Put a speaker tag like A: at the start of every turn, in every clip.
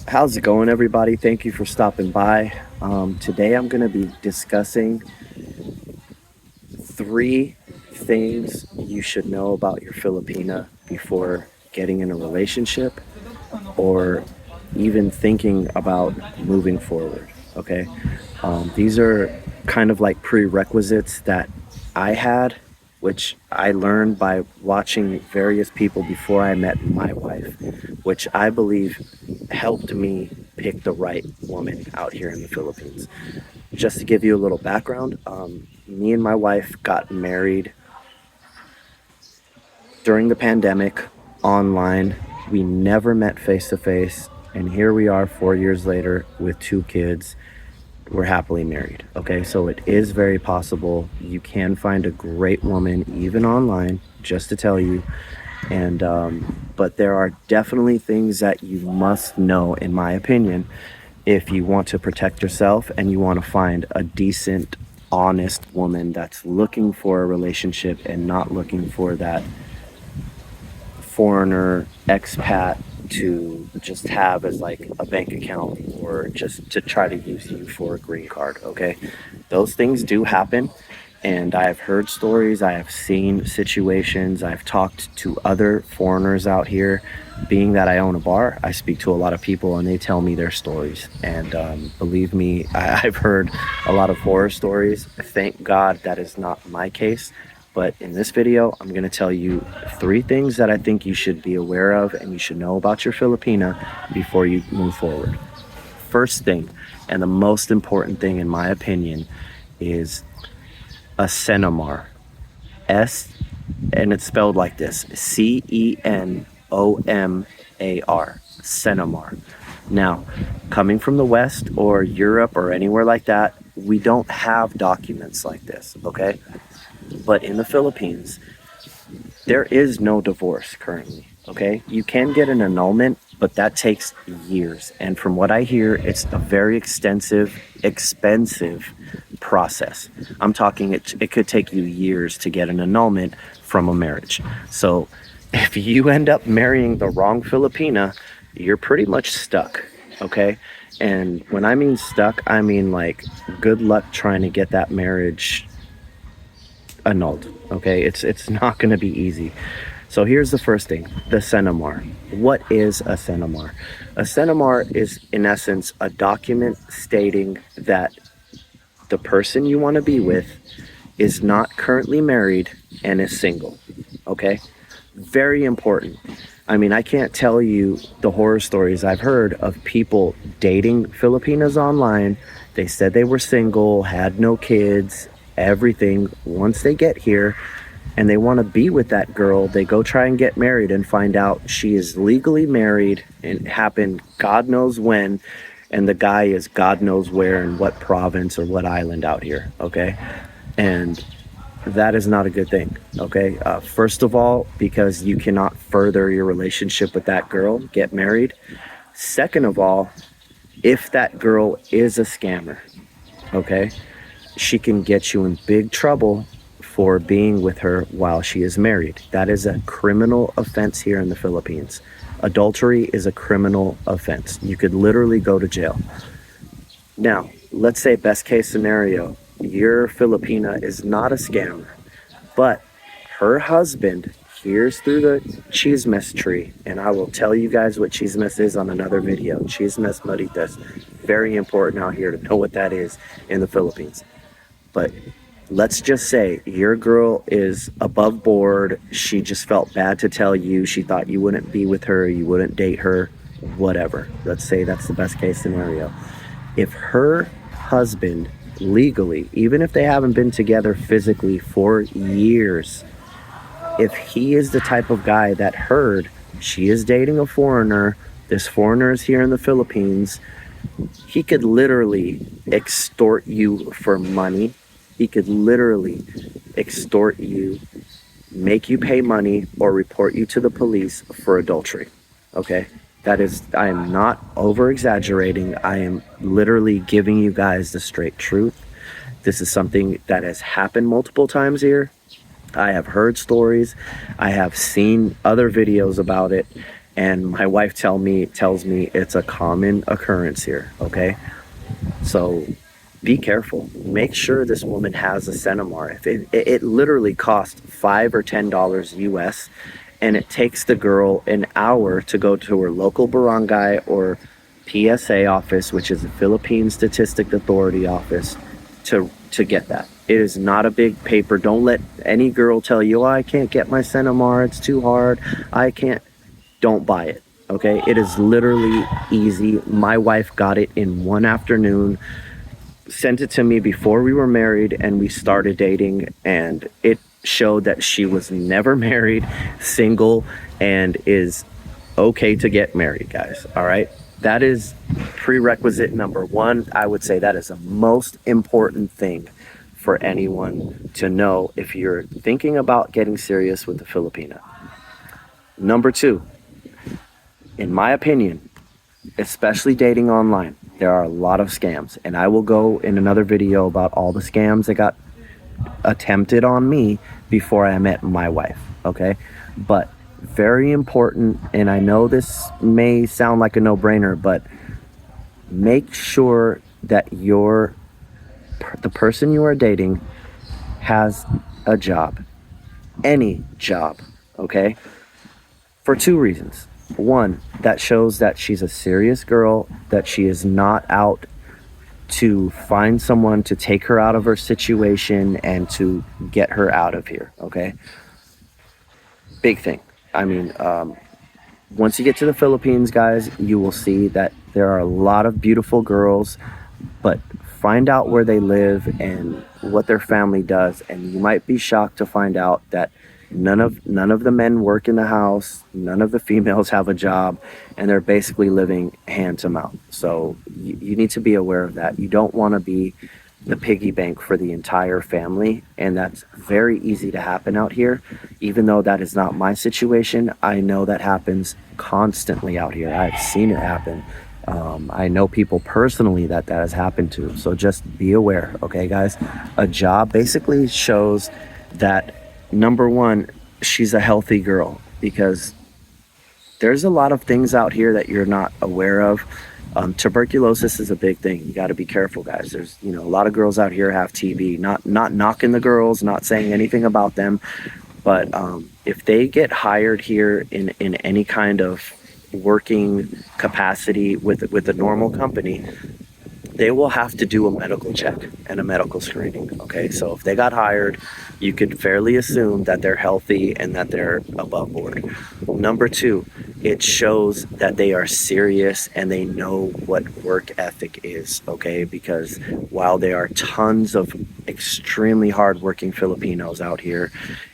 A: How's it going, everybody? Thank you for stopping by. Today I'm going to be discussing three things you should know about your Filipina before getting in a relationship or even thinking about moving forward. Okay. These are kind of like prerequisites that I had, which I learned by watching various people before I met my wife, which I believe helped me pick the right woman out here in the Philippines. Just to give you a little background, me and my wife got married during the pandemic online. We never met face to face, and here we are 4 years later with two kids. We're happily married. Okay, so it is very possible you can find a great woman even online, just to tell you. And but there are definitely things that you must know, in my opinion, if you want to protect yourself and you want to find a decent, honest woman that's looking for a relationship and not looking for that foreigner expat to just have as like a bank account or just to try to use you for a green card. Okay, those things do happen, and I have heard stories, I have seen situations, I've talked to other foreigners out here. Being that I own a bar, I speak to a lot of people and they tell me their stories, and believe me, I've heard a lot of horror stories. Thank God that is not my case. But in this video, I'm going to tell you three things that I think you should be aware of and you should know about your Filipina before you move forward. First thing, and the most important thing in my opinion, is a Cenomar. S, and it's spelled like this, Cenomar. Cenomar. Now, coming from the West or Europe or anywhere like that, we don't have documents like this, okay? But in the Philippines, there is no divorce currently, okay? You can get an annulment, but that takes years. And from what I hear, it's a very extensive, expensive process. I'm talking it could take you years to get an annulment from a marriage. So if you end up marrying the wrong Filipina, you're pretty much stuck, okay? And when I mean stuck, I mean like good luck trying to get that marriage annulled. Okay, it's not going to be easy. So here's the first thing, the Cenomar. What is a Cenomar? A Cenomar is in essence a document stating that the person you want to be with is not currently married and is single. Okay, very important. I mean, I can't tell you the horror stories I've heard of people dating Filipinas online. They said they were single, had no kids, everything. Once they get here and they want to be with that girl, they go try and get married and find out she is legally married, and it happened God knows when, and the guy is God knows where and what province or what island out here. Okay, and that is not a good thing. Okay, first of all, because you cannot further your relationship with that girl, get married. Second of all, if that girl is a scammer, okay, she can get you in big trouble for being with her while she is married. That is a criminal offense here in the Philippines. Adultery is a criminal offense. You could literally go to jail. Now, let's say best case scenario, your Filipina is not a scammer, but her husband hears through the chismes tree, and I will tell you guys what chismes is on another video. Chismes maritas. Very important out here to know what that is in the Philippines. But let's just say your girl is above board. She just felt bad to tell you. She thought you wouldn't be with her, you wouldn't date her, whatever. Let's say that's the best case scenario. If her husband legally, even if they haven't been together physically for years, if he is the type of guy that heard she is dating a foreigner, this foreigner is here in the Philippines, he could literally extort you for money. He could literally extort you, make you pay money, or report you to the police for adultery. Okay? That is, I am not over exaggerating. I am literally giving you guys the straight truth. This is something that has happened multiple times here. I have heard stories. I have seen other videos about it. and my wife tells me it's a common occurrence here. Okay, so be careful. Make sure this woman has a Cenomar. If it literally costs $5 or $10 US, and it takes the girl an hour to go to her local barangay or PSA office, which is the Philippine Statistic Authority office, to get that. It is not a big paper. Don't let any girl tell you, oh, I can't get my Cenomar, it's too hard, I can't. Don't buy it. Okay, it is literally easy. My wife got it in one afternoon, sent it to me before we were married and we started dating, and it showed that she was never married, single, and is okay to get married, guys. All right, that is prerequisite number one. I would say that is the most important thing for anyone to know if you're thinking about getting serious with the Filipina. Number two, in my opinion, especially dating online, there are a lot of scams, and I will go in another video about all the scams that got attempted on me before I met my wife. Okay, but very important, and I know this may sound like a no-brainer, but make sure that the person you are dating has a job, any job. Okay, for two reasons. One, that shows that she's a serious girl, that she is not out to find someone to take her out of her situation and to get her out of here. Okay, big thing. I mean, once you get to the Philippines, guys, you will see that there are a lot of beautiful girls, but find out where they live and what their family does, and you might be shocked to find out that none of the men work in the house, none of the females have a job, and they're basically living hand to mouth. So you need to be aware of that. You don't want to be the piggy bank for the entire family, and that's very easy to happen out here. Even though that is not my situation, I know that happens constantly out here. I've seen it happen. I know people personally that has happened to. So just be aware, okay, guys? A job basically shows that, number one, she's a healthy girl, because there's a lot of things out here that you're not aware of. Tuberculosis is a big thing. You got to be careful, guys. There's, a lot of girls out here have TB. Not knocking the girls, not saying anything about them, but if they get hired here in any kind of working capacity with a normal company, they will have to do a medical check and a medical screening. Okay, so if they got hired, you could fairly assume that they're healthy and that they're above board. Number two, it shows that they are serious and they know what work ethic is. Okay, because while there are tons of extremely hardworking Filipinos out here,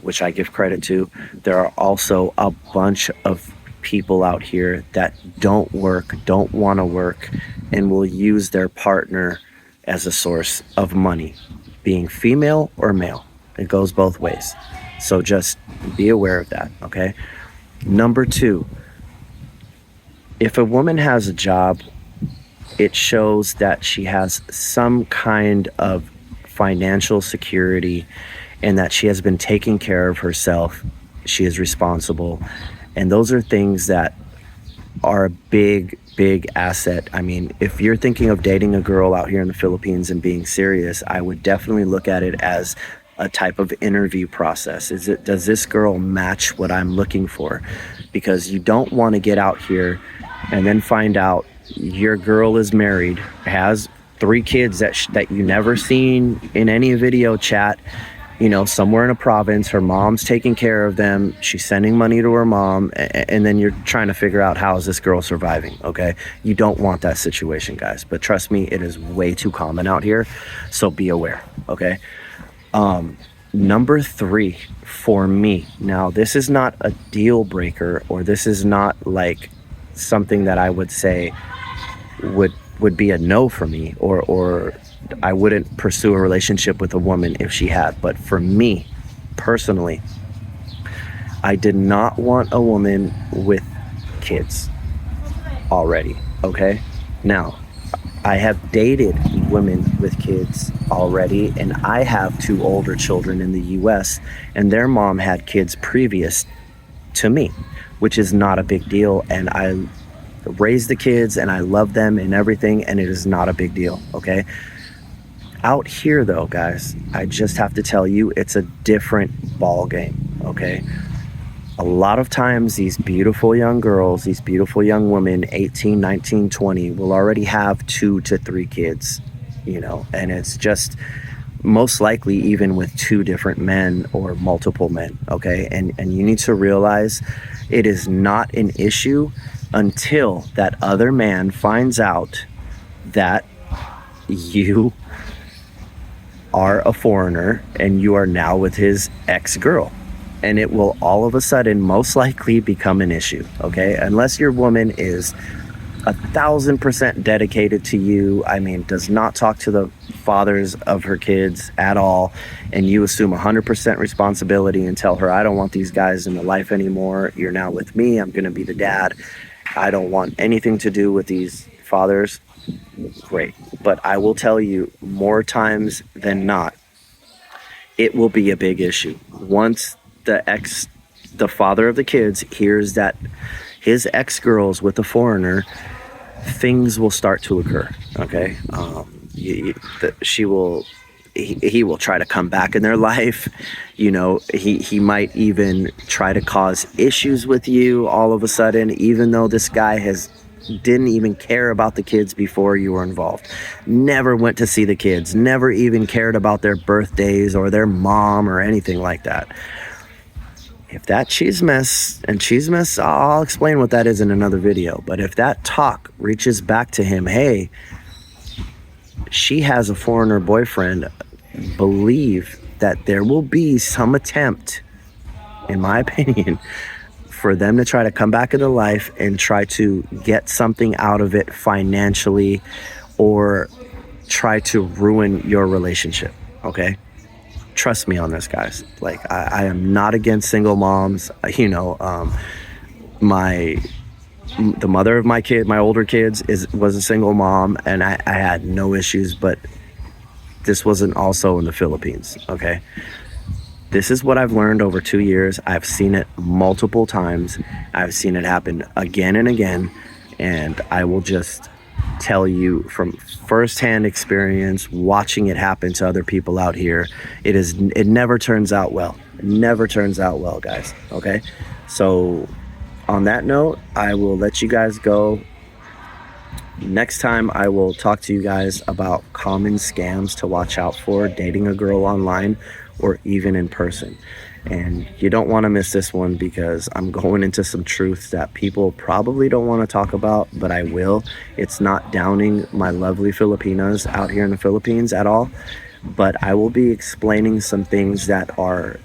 A: which I give credit to, there are also a bunch of people out here that don't want to work, and will use their partner as a source of money, being female or male. It goes both ways. So just be aware of that, okay? Number two, if a woman has a job, it shows that she has some kind of financial security and that she has been taking care of herself. She is responsible. And those are things that are a big asset. I mean, if you're thinking of dating a girl out here in the Philippines and being serious, I would definitely look at it as a type of interview process. Does this girl match what I'm looking for? Because you don't want to get out here and then find out your girl is married, has 3 kids that you never seen in any video chat, somewhere in a province. Her mom's taking care of them. She's sending money to her mom. And then you're trying to figure out, how is this girl surviving? Okay. You don't want that situation, guys. But trust me, it is way too common out here. So be aware. Okay. Number 3 for me. Now, this is not a deal breaker, or this is not like something that I would say would be a no for me, or I wouldn't pursue a relationship with a woman if she had. But for me personally, I did not want a woman with kids already. Okay, now I have dated women with kids already, and I have 2 older children in the US, and their mom had kids previous to me, which is not a big deal. And I raise the kids and I love them and everything, and it is not a big deal, okay? Out here, though, guys, I just have to tell you, it's a different ball game, okay? A lot of times these beautiful young girls, these beautiful young women, 18, 19, 20, will already have 2 to 3 kids, you know, and it's just most likely even with 2 different men or multiple men, okay? And you need to realize it is not an issue until that other man finds out that you are a foreigner and you are now with his ex-girl. And it will all of a sudden most likely become an issue, okay? Unless your woman is 1,000% dedicated to you, I mean, does not talk to the fathers of her kids at all, and you assume 100% responsibility and tell her, I don't want these guys in the life anymore. You're now with me. I'm going to be the dad. I don't want anything to do with these fathers. Great. But I will tell you, more times than not, it will be a big issue. Once the father of the kids hears that his ex-girl's with a foreigner, things will start to occur, okay? He will try to come back in their life. You know, he might even try to cause issues with you all of a sudden, even though this guy didn't even care about the kids before you were involved. Never went to see the kids, never even cared about their birthdays or their mom or anything like that. If that chismes, I'll explain what that is in another video, but if that talk reaches back to him, hey, she has a foreigner boyfriend, believe that there will be some attempt, in my opinion, for them to try to come back into life and try to get something out of it financially or try to ruin your relationship, okay? Trust me on this, guys. Like, I am not against single moms. You know, the mother of my older kids was a single mom, and I had no issues, but this wasn't also in the Philippines, okay? This is what I've learned over 2 years. I've seen it multiple times. I've seen it happen again and again, and I will just tell you from firsthand experience, watching it happen to other people out here, it never turns out well. It never turns out well, guys, okay? So on that note, I will let you guys go. Next time I will talk to you guys about common scams to watch out for dating a girl online or even in person. And you don't want to miss this one, because I'm going into some truths that people probably don't want to talk about, but I will. It's not downing my lovely Filipinas out here in the Philippines at all, but I will be explaining some things that are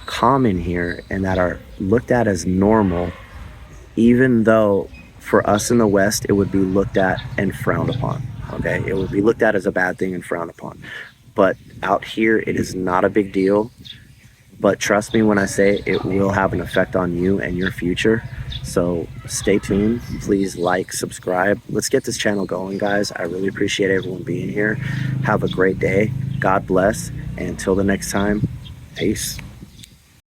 A: common here and that are looked at as normal, even though for us in the West, it would be looked at and frowned upon, okay? It would be looked at as a bad thing and frowned upon. But out here, it is not a big deal. But trust me when I say it will have an effect on you and your future. So stay tuned. Please like, subscribe. Let's get this channel going, guys. I really appreciate everyone being here. Have a great day. God bless. And until the next time, peace.